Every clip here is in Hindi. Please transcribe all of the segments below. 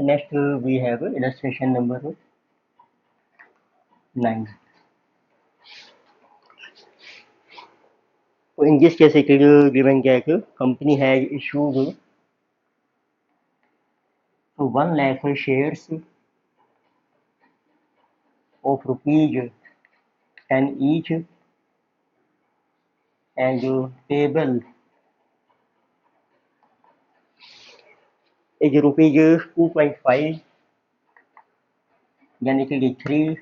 Next, we have illustration number 9. So in this case, it is given that company has issued 1 lakh shares of rupees 10 each, and payable is rupees 2.5, then it is 3,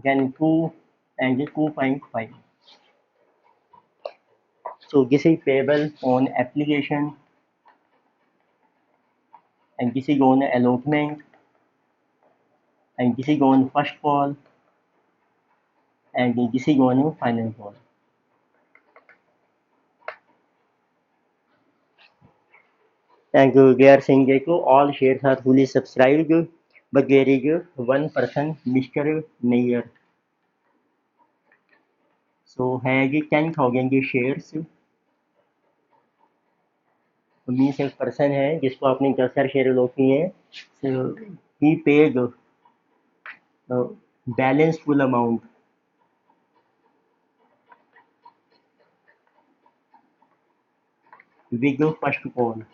then 2, and 2.5. So this is payable on application, and this is on allotment, and this is on first call, and this is on final call. And they are saying that all shares are fully subscribed, but there is one person, Mr. Nair. So has 10,000 shares, means एक पर्सन है जिसको आपने 10,000 शेयर अलॉट किए हैं. So he paid balance full amount with the first call.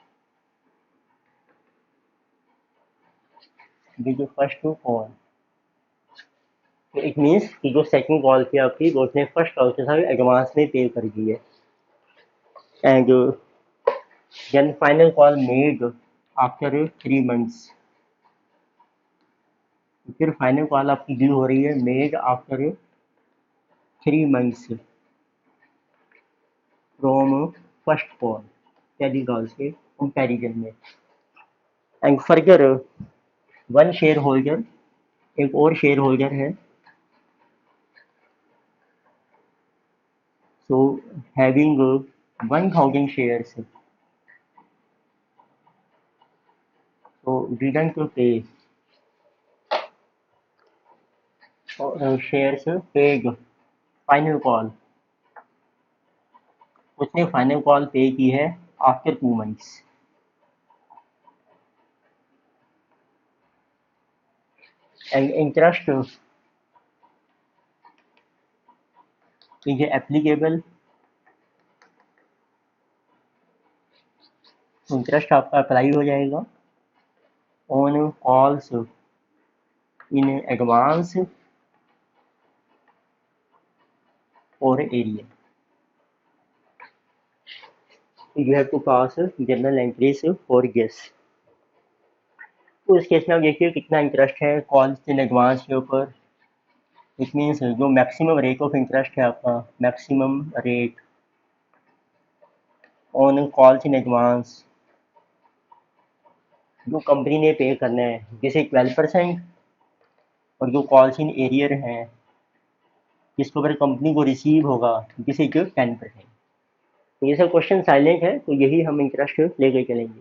तो इट मीन्स कि जो सेकंड कॉल थी आपकी वो उसने फर्स्ट कॉल के साथ एडवांस में पे कर दी है. And then final call made after 3 months. फिर फाइनल कॉल आपकी ड्यू हो रही है made after 3 months from first call पहली कॉल से कंपैरिजन में. And further one share holder, एक और शेयर होल्डर है, so having 1,000 shares, so didn't pay shares paid final call. उसने फाइनल कॉल पे की है after 2 months. And interest is applicable. Interest आपका अप्लाई हो जाएगा ऑन कॉल्स इन एडवांस और arrear. You have to pass journal entries for guess. तो इस केस में आप देखिए कितना इंटरेस्ट है कॉल्स इन एडवांस के ऊपर. इट मीन्स जो मैक्सिमम रेट ऑफ इंटरेस्ट है आपका, maximum rate on calls in advance जो कंपनी ने पे करना है, जैसे 12%, और जो कॉल्स इन एरियर हैं जिसको अगर कंपनी को रिसीव होगा जिसे जो 10%. तो ये सब क्वेश्चन साइलेंट है, तो यही हम इंटरेस्ट लेके चलेंगे.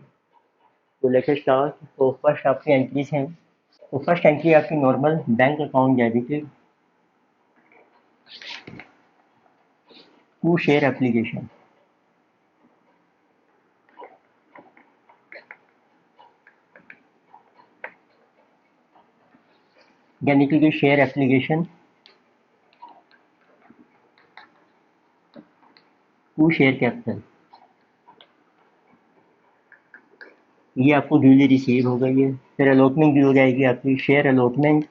तो लेट्स स्टार्ट. तो फर्स्ट आपकी एंट्रीज हैं. तो फर्स्ट एंट्री आपकी normal bank account debited to share application. यानी कि share application to share capital, ये आपको ड्यूली रिसीव हो गई है. फिर अलॉटमेंट भी हो जाएगी आपकी, share allotment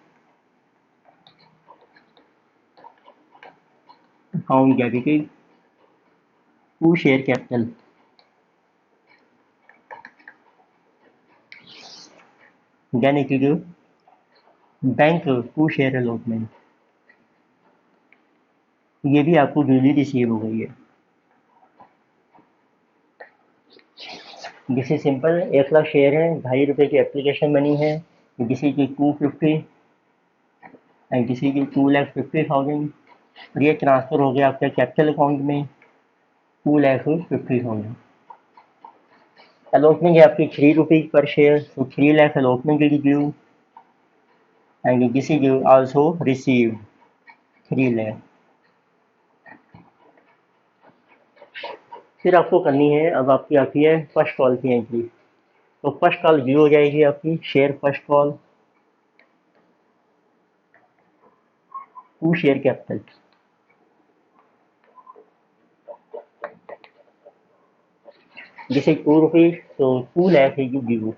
account debited to share capital. यानी कि बैंक टू शेयर अलॉटमेंट, ये भी आपको ड्यूली रिसीव हो गई है. जिसे सिंपल 1 लाख शेयर है, ₹2.5 की एप्लीकेशन बनी है, किसी की 250 एंड किसी की 2,50,000. ये ट्रांसफ़र हो गया आपके कैपिटल अकाउंट में 2,50,000. अलॉटमेंट है आपकी ₹3 पर शेयर, तो 3 lakh allotment will give and this is also receive 3 lakh. फिर आपको करनी है, अब आपकी आती है फर्स्ट कॉल की एंट्री. तो फर्स्ट कॉल व्यू हो जाएगी आपकी, share first call to share capital, जैसे 2 रुपीज तो 2 लाख है यू व्यू।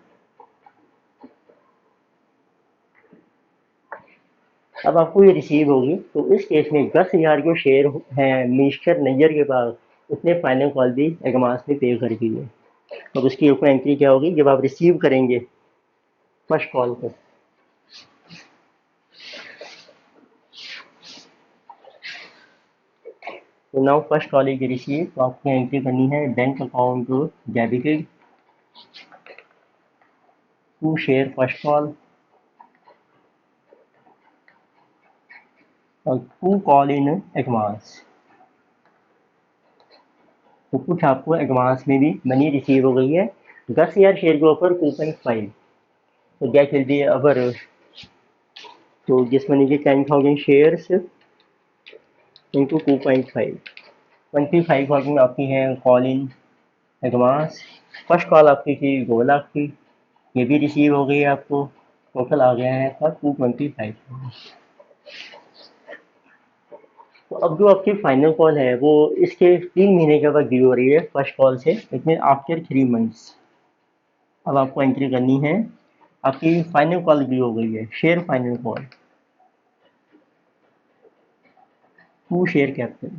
अब आपको ये रिसीव होगी, तो इस केस में 10,000 जो शेयर हैं मिस्टर नैयर के पास, उसने फाइनल कॉल भी एडवांस में पे कर दी है। अब उसकी ऊपर एंट्री क्या होगी जब आप रिसीव करेंगे फर्स्ट कॉल को। तो now first call is receive, तो आपको एंट्री करनी है bank account debited to share first call और टू कॉल इन एडवांस। तो कुछ आपको एडवांस में भी मनी रिसीव हो गई है, 10,000 शेयर के ऊपर 2.5। तो दैट विल बी अवर, तो जिस मनी के 10,000 शेयर्स इंटू 2.5, 25,000 आपकी है call in advance. First call आपकी थी 2 लाख की, ये भी रिसीव हो गई है आपको, टोटल आ गया है आपका 225। तो अब जो आपकी फाइनल कॉल है वो इसके 3 महीने के बाद ड्यू हो रही है फर्स्ट कॉल से, इट आफ्टर 3 मंथ्स। अब आपको एंट्री करनी है, आपकी फाइनल कॉल ड्यू हो गई है, share final call to share capital,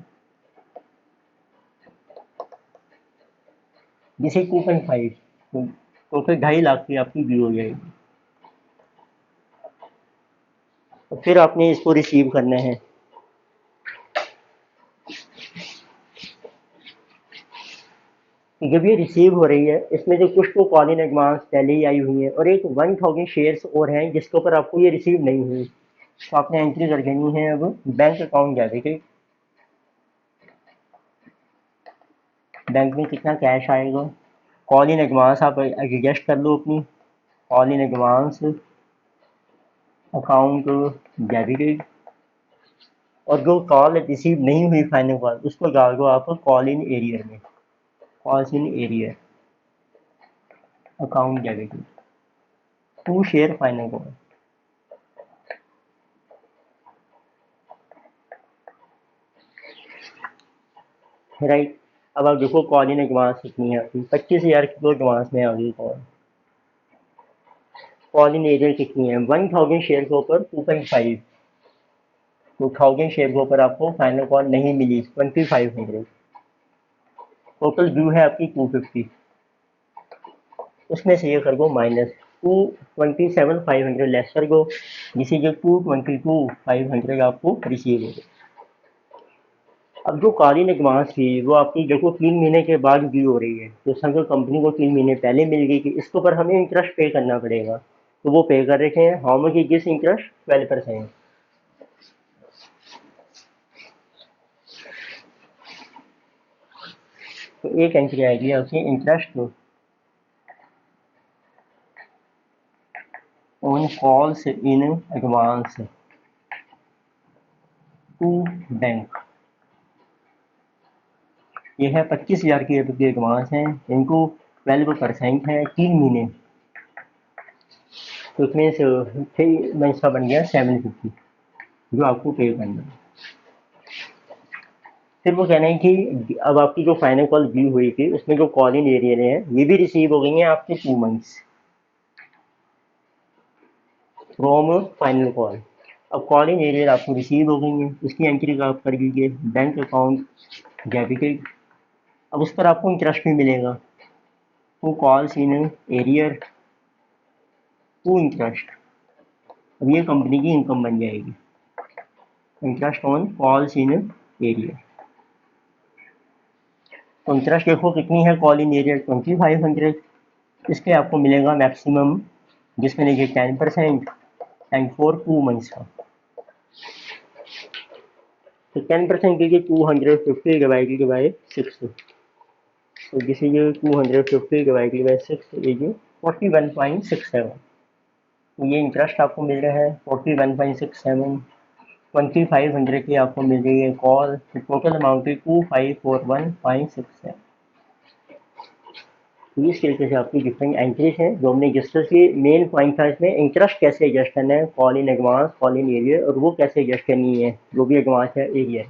जिसे 2.5, तो फिर 2.5 लाख की आपकी ड्यू हो जाएगी। तो फिर आपने इसको रिसीव करना है। जब ये रिसीव हो रही है, इसमें जो कुछ तो कॉल इन एडवांस पहले ही आई हुई है और एक 1,000 शेयर्स और हैं जिसके ऊपर आपको ये रिसीव नहीं हुई, तो आपने एंट्री कर देनी है अब बैंक अकाउंट डेबिट। बैंक में कितना कैश आएगा, कॉल इन एडवांस आप एडजस्ट कर लो अपनी, call in advance account debited, और जो कॉल रिसीव नहीं हुई फाइनल कॉल उसको डाल दो आप कॉल इन एरियर में, calls in arrear account debited to share final call. Right, अब आप देखो कॉल इन एडवांस कितनी है आपकी, 25,000 की तो एडवांस में आ गई कॉल। कॉल इन एरियर कितनी है, 1,000 शेयर के ऊपर 2.5, तो 1,000 शेयर के ऊपर आपको फाइनल कॉल नहीं मिली, 2,500। टोटल ड्यू है आपकी 250, उसमें से ये कर दो माइनस, 227,500 लेस कर दो, जिससे जो 222,500 आपको रिसीव हो गए। अब जो कॉल इन एडवांस थी वो आपकी देखो 3 महीने के बाद ड्यू हो रही है, तो समझो कंपनी को 3 महीने पहले मिल गई कि इसके ऊपर हमें इंटरेस्ट पे करना पड़ेगा, तो वो पे कर रखे हैं। How much is this interest, 12%। तो एक एंट्री आएगी आपकी interest on calls in advance to bank, ये है 25,000 की रुपये एडवांस है, इनको 12% है 3 महीने, तो इसमें से 3 मंथ्स का बन गया 750 जो आपको पे करना है। फिर वो कहना है कि अब आपकी जो फाइनल कॉल ड्यू हुई थी उसमें जो कॉल इन एरिया है ये भी रिसीव हो गई हैं आपके 2 मंथ्स फ्रॉम फाइनल कॉल। अब कॉल इन एरियर आपको रिसीव हो गई हैं, उसकी एंट्री का आप कर दीजिए बैंक अकाउंट डेबिटेड। अब उस पर आपको इंटरेस्ट भी मिलेगा, to calls in arrear to interest, अब ये कंपनी की इनकम बन जाएगी, interest on calls in arrear. तो इंटरेस्ट देखो कितनी है कॉल इन एरियर, 2,500, इसके आपको मिलेगा मैक्सिमम, जिसमें देखिए 10% एंड फॉर 2 मंथ्स का। तो 10% कीजिए 250 divided by 6, so this is 250 divided by 6 is 41.67। तो ये इंटरेस्ट आपको मिल रहा है 41.67, 2,500 की आपको मिल रही है कॉल, तो टोटल अमाउंट है 2,541.67। तो इस तरीके से आपकी डिफरेंट एंट्रीज हैं जो हमने डिस्कस किए। मेन पॉइंट था इसमें इंटरेस्ट कैसे एडजस्ट करना है, call in advance, call in arrear, और वो कैसे एडजस्ट करनी है जो भी एडवांस है एरियर।